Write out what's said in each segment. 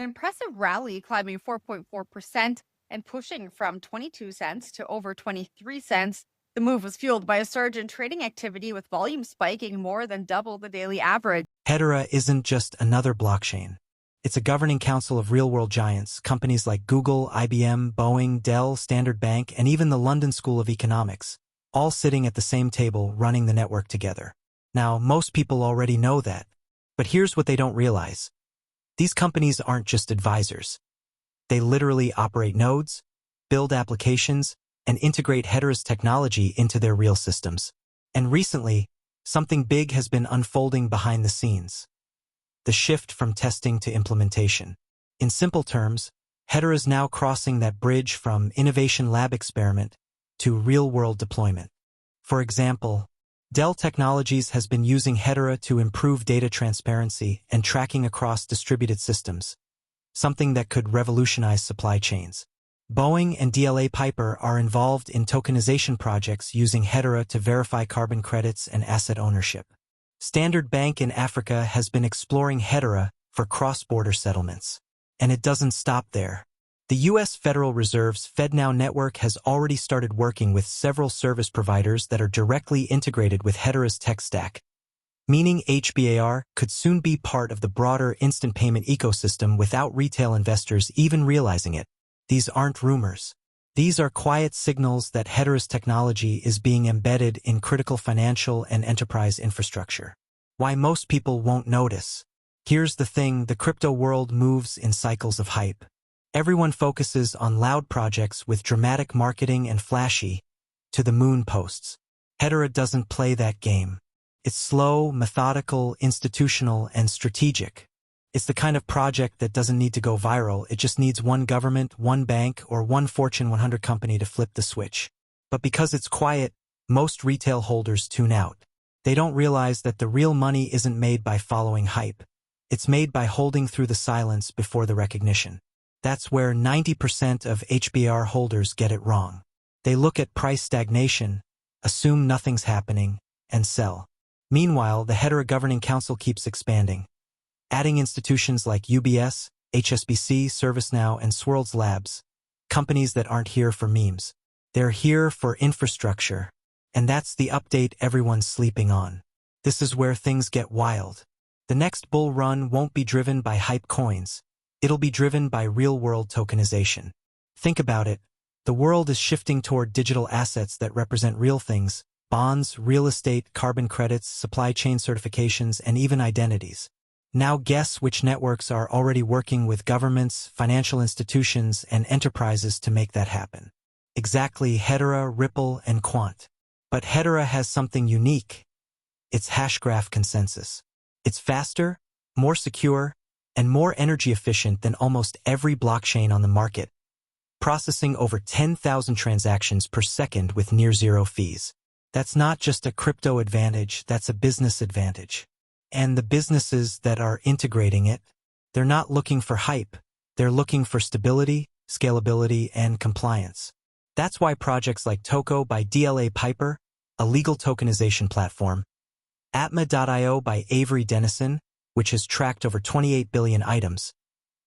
impressive rally, climbing 4.4% and pushing from 22 cents to over 23 cents. The move was fueled by a surge in trading activity, with volume spiking more than double the daily average. Hedera isn't just another blockchain. It's a governing council of real-world giants, companies like Google, IBM, Boeing, Dell, Standard Bank, and even the London School of Economics, all sitting at the same table running the network together. Now, most people already know that, but here's what they don't realize. These companies aren't just advisors. They literally operate nodes, build applications, and integrate Hedera's technology into their real systems. And recently, something big has been unfolding behind the scenes. The shift from testing to implementation. In simple terms, Hedera is now crossing that bridge from innovation lab experiment to real-world deployment. For example, Dell Technologies has been using Hedera to improve data transparency and tracking across distributed systems, something that could revolutionize supply chains. Boeing and DLA Piper are involved in tokenization projects using Hedera to verify carbon credits and asset ownership. Standard Bank in Africa has been exploring Hedera for cross-border settlements. And it doesn't stop there. The U.S. Federal Reserve's FedNow network has already started working with several service providers that are directly integrated with Hedera's tech stack, meaning HBAR could soon be part of the broader instant payment ecosystem without retail investors even realizing it. These aren't rumors. These are quiet signals that Hedera's technology is being embedded in critical financial and enterprise infrastructure. Why most people won't notice. Here's the thing, the crypto world moves in cycles of hype. Everyone focuses on loud projects with dramatic marketing and flashy to-the-moon posts. Hedera doesn't play that game. It's slow, methodical, institutional, and strategic. It's the kind of project that doesn't need to go viral. It just needs one government, one bank, or one Fortune 100 company to flip the switch. But because it's quiet, most retail holders tune out. They don't realize that the real money isn't made by following hype. It's made by holding through the silence before the recognition. That's where 90% of HBAR holders get it wrong. They look at price stagnation, assume nothing's happening, and sell. Meanwhile, the Hedera Governing Council keeps expanding, adding institutions like UBS, HSBC, ServiceNow, and Swirlds Labs, companies that aren't here for memes. They're here for infrastructure. And that's the update everyone's sleeping on. This is where things get wild. The next bull run won't be driven by hype coins. It'll be driven by real-world tokenization. Think about it. The world is shifting toward digital assets that represent real things: bonds, real estate, carbon credits, supply chain certifications, and even identities. Now guess which networks are already working with governments, financial institutions, and enterprises to make that happen. Exactly, Hedera, Ripple, and Quant. But Hedera has something unique. It's Hashgraph consensus. It's faster, more secure, and more energy efficient than almost every blockchain on the market, processing over 10,000 transactions per second with near-zero fees. That's not just a crypto advantage, that's a business advantage. And the businesses that are integrating it, they're not looking for hype. They're looking for stability, scalability, and compliance. That's why projects like Toko by DLA Piper, a legal tokenization platform, Atma.io by Avery Dennison, which has tracked over 28 billion items,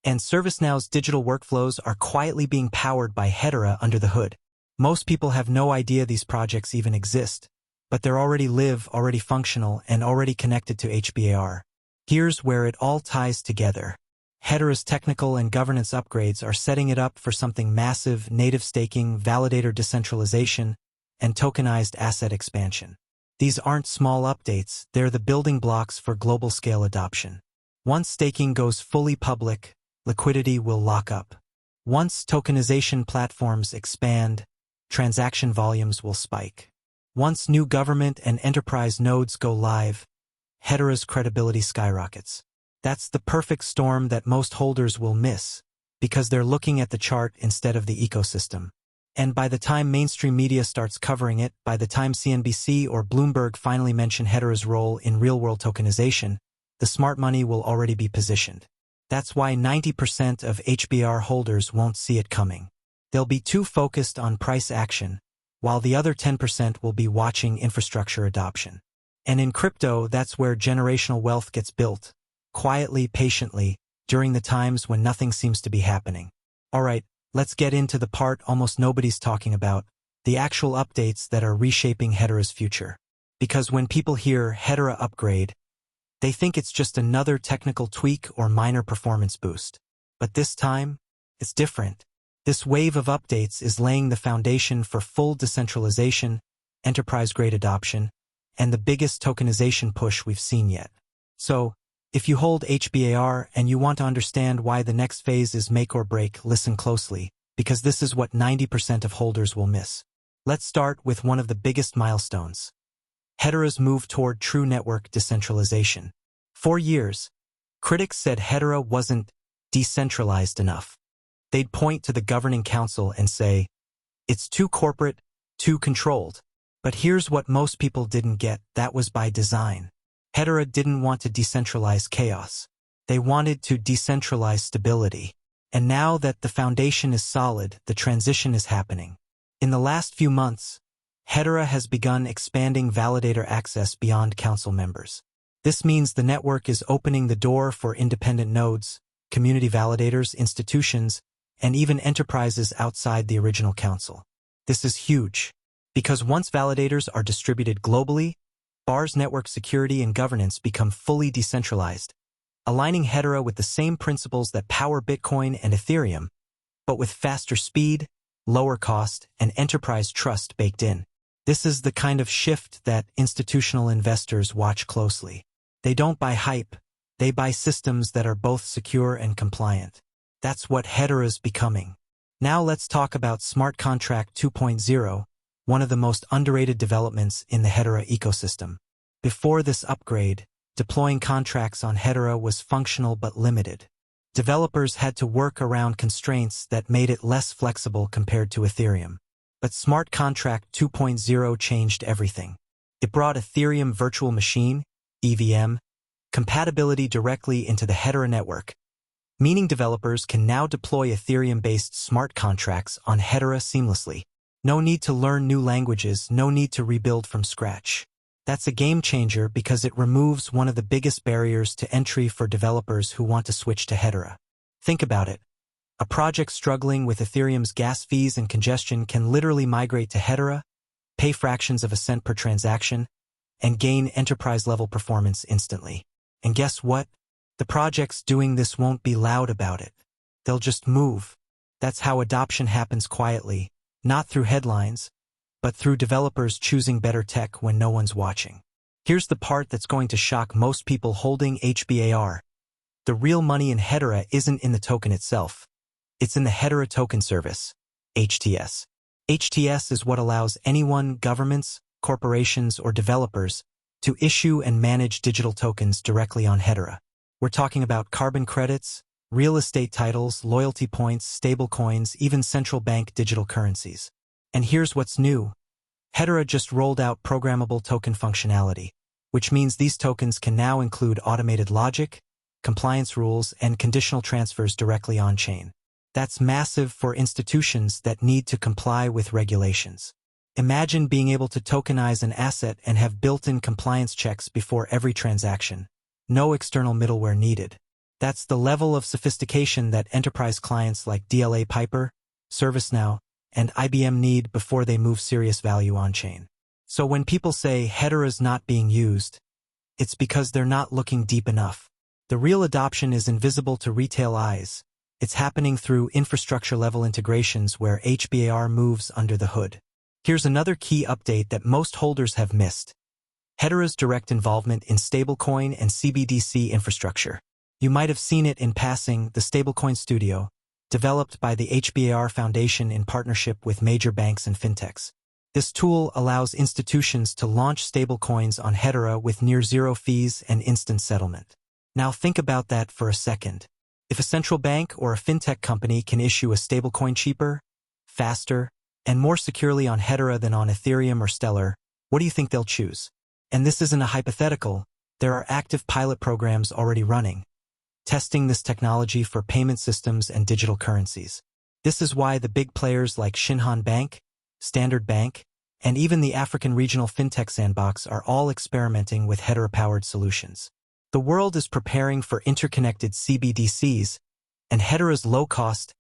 and ServiceNow's digital workflows are quietly being powered by Hedera under the hood. Most people have no idea these projects even exist, but they're already live, already functional, and already connected to HBAR. Here's where it all ties together. Hedera's technical and governance upgrades are setting it up for something massive: native staking, validator decentralization, and tokenized asset expansion. These aren't small updates, they're the building blocks for global scale adoption. Once staking goes fully public, liquidity will lock up. Once tokenization platforms expand, transaction volumes will spike. Once new government and enterprise nodes go live, Hedera's credibility skyrockets. That's the perfect storm that most holders will miss, because they're looking at the chart instead of the ecosystem. And by the time mainstream media starts covering it, by the time CNBC or Bloomberg finally mention Hedera's role in real-world tokenization, the smart money will already be positioned. That's why 90% of HBAR holders won't see it coming. They'll be too focused on price action, while the other 10% will be watching infrastructure adoption. And in crypto, that's where generational wealth gets built. Quietly, patiently, during the times when nothing seems to be happening. Alright, let's get into the part almost nobody's talking about, the actual updates that are reshaping Hedera's future. Because when people hear Hedera upgrade, they think it's just another technical tweak or minor performance boost. But this time, it's different. This wave of updates is laying the foundation for full decentralization, enterprise-grade adoption, and the biggest tokenization push we've seen yet. So, if you hold HBAR and you want to understand why the next phase is make or break, listen closely, because this is what 90% of holders will miss. Let's start with one of the biggest milestones. Hedera's move toward true network decentralization. For years, critics said Hedera wasn't decentralized enough. They'd point to the governing council and say, it's too corporate, too controlled. But here's what most people didn't get, that was by design. Hedera didn't want to decentralize chaos. They wanted to decentralize stability. And now that the foundation is solid, the transition is happening. In the last few months, Hedera has begun expanding validator access beyond council members. This means the network is opening the door for independent nodes, community validators, institutions, and even enterprises outside the original council. This is huge, because once validators are distributed globally, BAR's network security and governance become fully decentralized, aligning Hedera with the same principles that power Bitcoin and Ethereum, but with faster speed, lower cost, and enterprise trust baked in. This is the kind of shift that institutional investors watch closely. They don't buy hype, they buy systems that are both secure and compliant. That's what Hedera's becoming. Now let's talk about Smart Contract 2.0, one of the most underrated developments in the Hedera ecosystem. Before this upgrade, deploying contracts on Hedera was functional but limited. Developers had to work around constraints that made it less flexible compared to Ethereum. But Smart Contract 2.0 changed everything. It brought Ethereum Virtual Machine, EVM, compatibility directly into the Hedera network, meaning developers can now deploy Ethereum-based smart contracts on Hedera seamlessly. No need to learn new languages, no need to rebuild from scratch. That's a game changer because it removes one of the biggest barriers to entry for developers who want to switch to Hedera. Think about it. A project struggling with Ethereum's gas fees and congestion can literally migrate to Hedera, pay fractions of a cent per transaction, and gain enterprise-level performance instantly. And guess what? The projects doing this won't be loud about it. They'll just move. That's how adoption happens quietly, not through headlines, but through developers choosing better tech when no one's watching. Here's the part that's going to shock most people holding HBAR. The real money in Hedera isn't in the token itself. It's in the Hedera Token Service, HTS. HTS is what allows anyone, governments, corporations, or developers to issue and manage digital tokens directly on Hedera. We're talking about carbon credits, real estate titles, loyalty points, stablecoins, even central bank digital currencies. And here's what's new. Hedera just rolled out programmable token functionality, which means these tokens can now include automated logic, compliance rules, and conditional transfers directly on-chain. That's massive for institutions that need to comply with regulations. Imagine being able to tokenize an asset and have built-in compliance checks before every transaction. No external middleware needed. That's the level of sophistication that enterprise clients like DLA Piper, ServiceNow, and IBM need before they move serious value on-chain. So when people say Hedera's not being used, it's because they're not looking deep enough. The real adoption is invisible to retail eyes. It's happening through infrastructure-level integrations where HBAR moves under the hood. Here's another key update that most holders have missed. Hedera's direct involvement in stablecoin and CBDC infrastructure. You might have seen it in passing, the Stablecoin Studio, developed by the HBAR Foundation in partnership with major banks and fintechs. This tool allows institutions to launch stablecoins on Hedera with near-zero fees and instant settlement. Now think about that for a second. If a central bank or a fintech company can issue a stablecoin cheaper, faster, and more securely on Hedera than on Ethereum or Stellar, what do you think they'll choose? And this isn't a hypothetical. There are active pilot programs already running, testing this technology for payment systems and digital currencies. This is why the big players like Shinhan Bank, Standard Bank, and even the African Regional Fintech Sandbox are all experimenting with Hedera-powered solutions. The world is preparing for interconnected CBDCs, and Hedera's low-cost,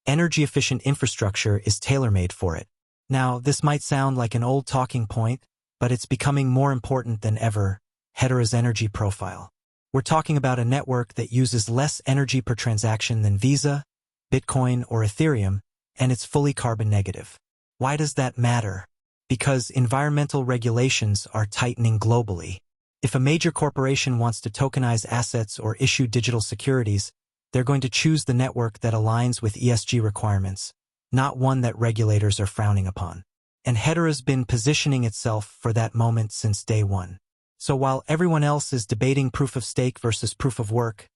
energy-efficient infrastructure is tailor-made for it. Now, this might sound like an old talking point, but it's becoming more important than ever: Hedera's energy profile. We're talking about a network that uses less energy per transaction than Visa, Bitcoin, or Ethereum, and it's fully carbon negative. Why does that matter? Because environmental regulations are tightening globally. If a major corporation wants to tokenize assets or issue digital securities, they're going to choose the network that aligns with ESG requirements, not one that regulators are frowning upon. And Hedera's been positioning itself for that moment since day one. So while everyone else is debating proof of stake versus proof of work,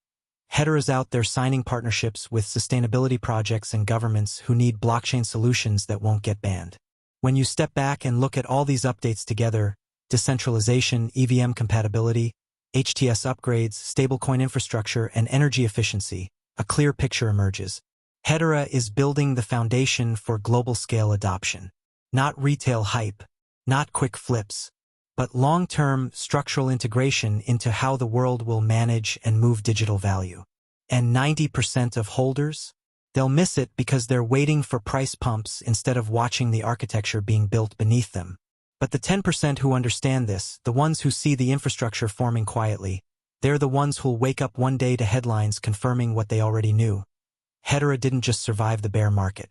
Hedera's out there signing partnerships with sustainability projects and governments who need blockchain solutions that won't get banned. When you step back and look at all these updates together, decentralization, EVM compatibility, HTS upgrades, stablecoin infrastructure, and energy efficiency, a clear picture emerges. Hedera is building the foundation for global-scale adoption. Not retail hype, not quick flips, but long-term structural integration into how the world will manage and move digital value. And 90% of holders? They'll miss it because they're waiting for price pumps instead of watching the architecture being built beneath them. But the 10% who understand this, the ones who see the infrastructure forming quietly, they're the ones who'll wake up one day to headlines confirming what they already knew. Hedera didn't just survive the bear market.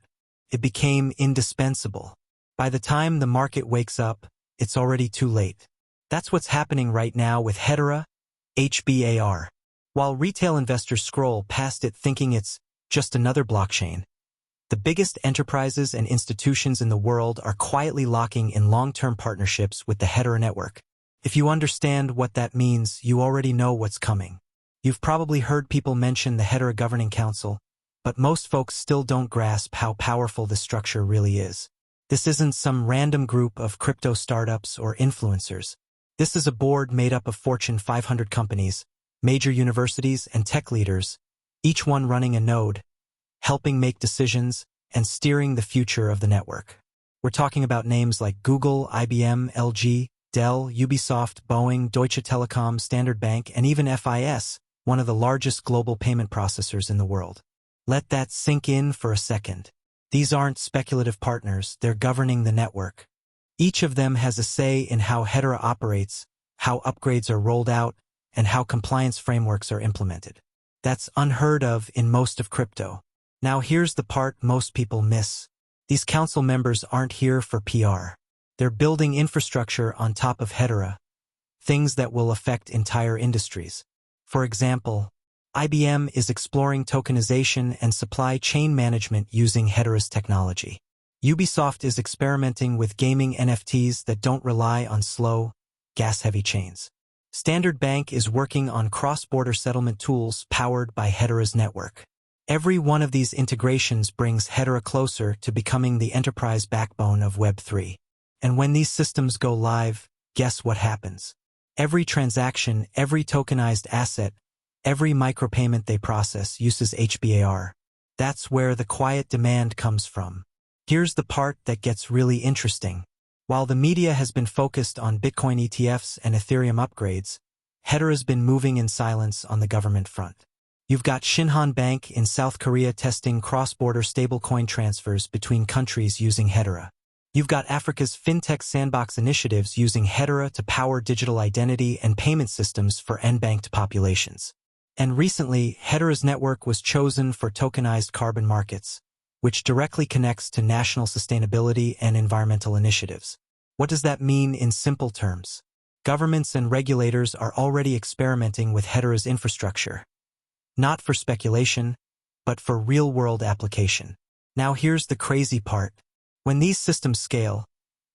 It became indispensable. By the time the market wakes up, it's already too late. That's what's happening right now with Hedera, HBAR. While retail investors scroll past it thinking it's just another blockchain, the biggest enterprises and institutions in the world are quietly locking in long-term partnerships with the Hedera network. If you understand what that means, you already know what's coming. You've probably heard people mention the Hedera Governing Council, but most folks still don't grasp how powerful this structure really is. This isn't some random group of crypto startups or influencers. This is a board made up of Fortune 500 companies, major universities, and tech leaders, each one running a node, helping make decisions and steering the future of the network. We're talking about names like Google, IBM, LG, Dell, Ubisoft, Boeing, Deutsche Telekom, Standard Bank, and even FIS, one of the largest global payment processors in the world. Let that sink in for a second. These aren't speculative partners, they're governing the network. Each of them has a say in how Hedera operates, how upgrades are rolled out, and how compliance frameworks are implemented. That's unheard of in most of crypto. Now here's the part most people miss. These council members aren't here for PR. They're building infrastructure on top of Hedera, things that will affect entire industries. For example, IBM is exploring tokenization and supply chain management using Hedera's technology. Ubisoft is experimenting with gaming NFTs that don't rely on slow, gas-heavy chains. Standard Bank is working on cross-border settlement tools powered by Hedera's network. Every one of these integrations brings Hedera closer to becoming the enterprise backbone of Web3. And when these systems go live, guess what happens? Every transaction, every tokenized asset, every micropayment they process uses HBAR. That's where the quiet demand comes from. Here's the part that gets really interesting. While the media has been focused on Bitcoin ETFs and Ethereum upgrades, Hedera's been moving in silence on the government front. You've got Shinhan Bank in South Korea testing cross-border stablecoin transfers between countries using Hedera. You've got Africa's fintech sandbox initiatives using Hedera to power digital identity and payment systems for unbanked populations. And recently, Hedera's network was chosen for tokenized carbon markets, which directly connects to national sustainability and environmental initiatives. What does that mean in simple terms? Governments and regulators are already experimenting with Hedera's infrastructure, not for speculation, but for real-world application. Now here's the crazy part. When these systems scale,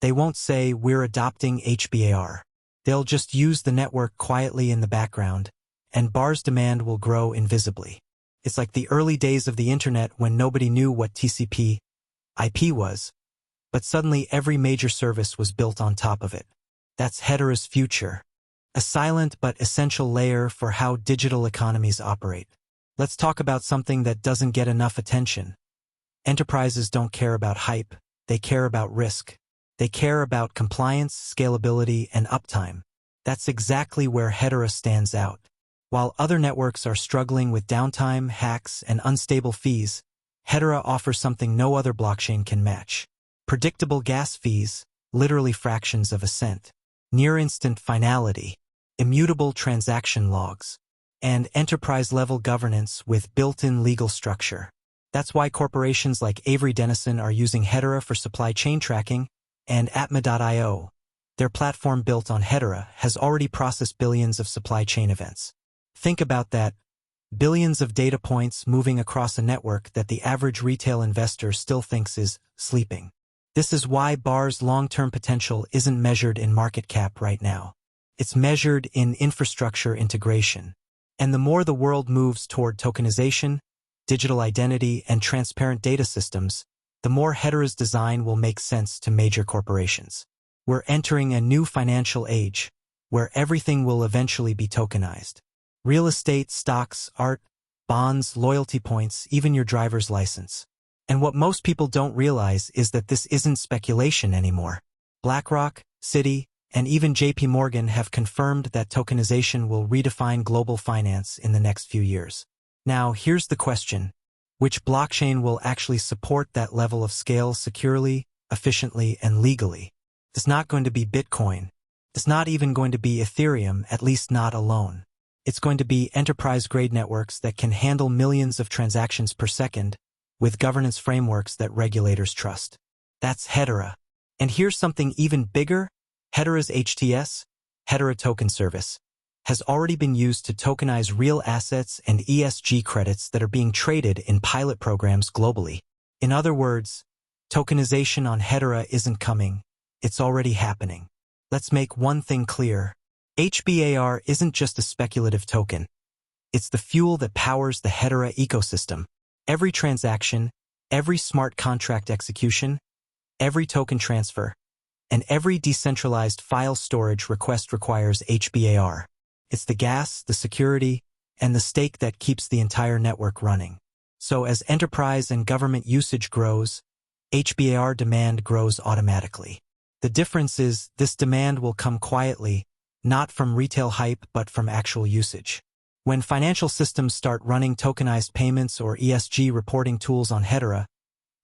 they won't say we're adopting HBAR. They'll just use the network quietly in the background, and BAR's demand will grow invisibly. It's like the early days of the internet when nobody knew what TCP/IP was, but suddenly every major service was built on top of it. That's Hedera's future, a silent but essential layer for how digital economies operate. Let's talk about something that doesn't get enough attention. Enterprises don't care about hype, they care about risk. They care about compliance, scalability, and uptime. That's exactly where Hedera stands out. While other networks are struggling with downtime, hacks, and unstable fees, Hedera offers something no other blockchain can match. Predictable gas fees, literally fractions of a cent, near-instant finality, immutable transaction logs, and enterprise-level governance with built-in legal structure. That's why corporations like Avery Dennison are using Hedera for supply chain tracking, and Atma.io, their platform built on Hedera, has already processed billions of supply chain events. Think about that. Billions of data points moving across a network that the average retail investor still thinks is sleeping. This is why HBAR's long-term potential isn't measured in market cap right now. It's measured in infrastructure integration. And the more the world moves toward tokenization, digital identity, and transparent data systems, the more Hedera's design will make sense to major corporations. We're entering a new financial age, where everything will eventually be tokenized. Real estate, stocks, art, bonds, loyalty points, even your driver's license. And what most people don't realize is that this isn't speculation anymore. BlackRock, Citi, and even JP Morgan have confirmed that tokenization will redefine global finance in the next few years. Now, here's the question. Which blockchain will actually support that level of scale securely, efficiently, and legally? It's not going to be Bitcoin. It's not even going to be Ethereum, at least not alone. It's going to be enterprise-grade networks that can handle millions of transactions per second, with governance frameworks that regulators trust. That's Hedera. And here's something even bigger. Hedera's HTS, Hedera Token Service, has already been used to tokenize real assets and ESG credits that are being traded in pilot programs globally. In other words, tokenization on Hedera isn't coming, it's already happening. Let's make one thing clear. HBAR isn't just a speculative token. It's the fuel that powers the Hedera ecosystem. Every transaction, every smart contract execution, every token transfer, and every decentralized file storage request requires HBAR. It's the gas, the security, and the stake that keeps the entire network running. So as enterprise and government usage grows, HBAR demand grows automatically. The difference is this demand will come quietly, not from retail hype but from actual usage. When financial systems start running tokenized payments or ESG reporting tools on Hedera,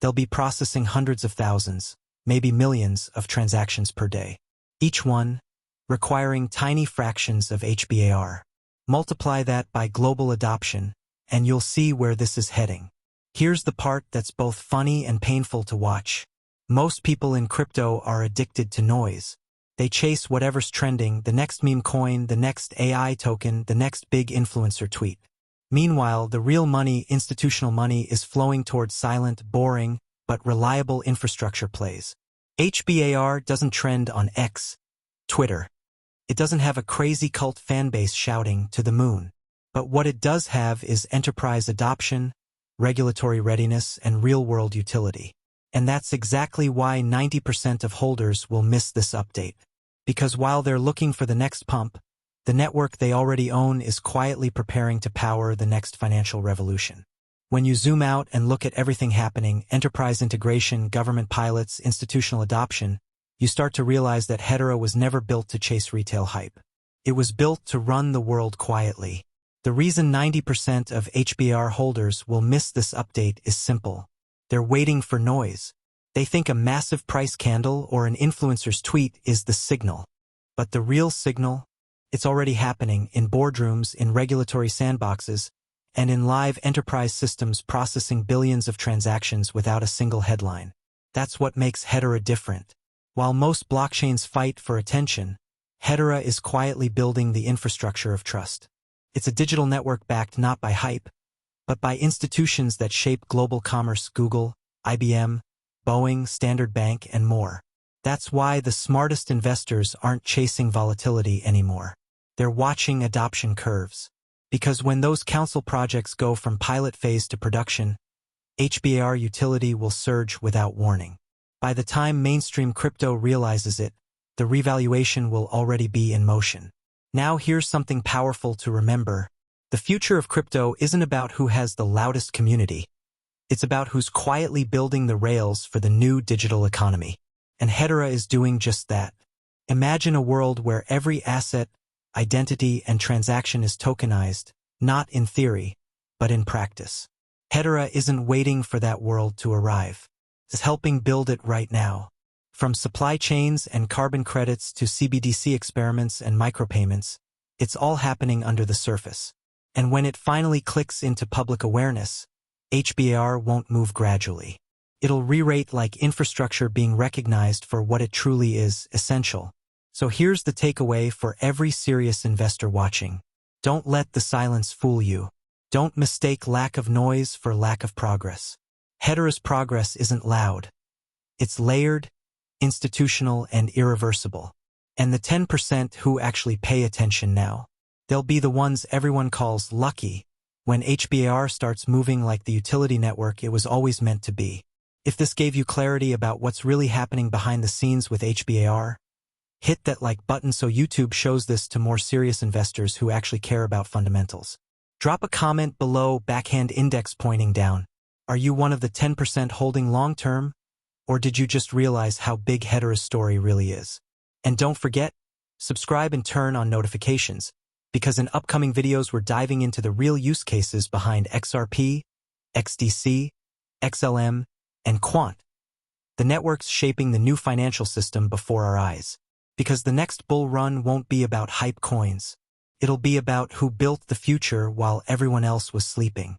they'll be processing hundreds of thousands, maybe millions of transactions per day. Each one requiring tiny fractions of HBAR. Multiply that by global adoption, and you'll see where this is heading. Here's the part that's both funny and painful to watch. Most people in crypto are addicted to noise. They chase whatever's trending, the next meme coin, the next AI token, the next big influencer tweet. Meanwhile, the real money, institutional money, is flowing towards silent, boring, but reliable infrastructure plays. HBAR doesn't trend on X, Twitter. It doesn't have a crazy cult fanbase shouting to the moon. But what it does have is enterprise adoption, regulatory readiness, and real-world utility. And that's exactly why 90% of holders will miss this update. Because while they're looking for the next pump, the network they already own is quietly preparing to power the next financial revolution. When you zoom out and look at everything happening, enterprise integration, government pilots, institutional adoption, you start to realize that Hedera was never built to chase retail hype. It was built to run the world quietly. The reason 90% of HBAR holders will miss this update is simple. They're waiting for noise. They think a massive price candle or an influencer's tweet is the signal. But the real signal? It's already happening in boardrooms, in regulatory sandboxes, and in live enterprise systems processing billions of transactions without a single headline. That's what makes Hedera different. While most blockchains fight for attention, Hedera is quietly building the infrastructure of trust. It's a digital network backed not by hype, but by institutions that shape global commerce: Google, IBM, Boeing, Standard Bank, and more. That's why the smartest investors aren't chasing volatility anymore. They're watching adoption curves. Because when those council projects go from pilot phase to production, HBAR utility will surge without warning. By the time mainstream crypto realizes it, the revaluation will already be in motion. Now here's something powerful to remember. The future of crypto isn't about who has the loudest community. It's about who's quietly building the rails for the new digital economy. And Hedera is doing just that. Imagine a world where every asset, identity, and transaction is tokenized, not in theory, but in practice. Hedera isn't waiting for that world to arrive. It's helping build it right now. From supply chains and carbon credits to CBDC experiments and micropayments, it's all happening under the surface. And when it finally clicks into public awareness, HBAR won't move gradually. It'll re-rate like infrastructure being recognized for what it truly is, essential. So here's the takeaway for every serious investor watching. Don't let the silence fool you. Don't mistake lack of noise for lack of progress. Hedera's progress isn't loud. It's layered, institutional, and irreversible. And the 10% who actually pay attention now, they'll be the ones everyone calls lucky when HBAR starts moving like the utility network it was always meant to be. If this gave you clarity about what's really happening behind the scenes with HBAR, hit that like button so YouTube shows this to more serious investors who actually care about fundamentals. Drop a comment below, backhand index pointing down. Are you one of the 10% holding long-term? Or did you just realize how big Hedera's story really is? And don't forget, subscribe and turn on notifications, because in upcoming videos we're diving into the real use cases behind XRP, XDC, XLM, and Quant, the networks shaping the new financial system before our eyes. Because the next bull run won't be about hype coins. It'll be about who built the future while everyone else was sleeping.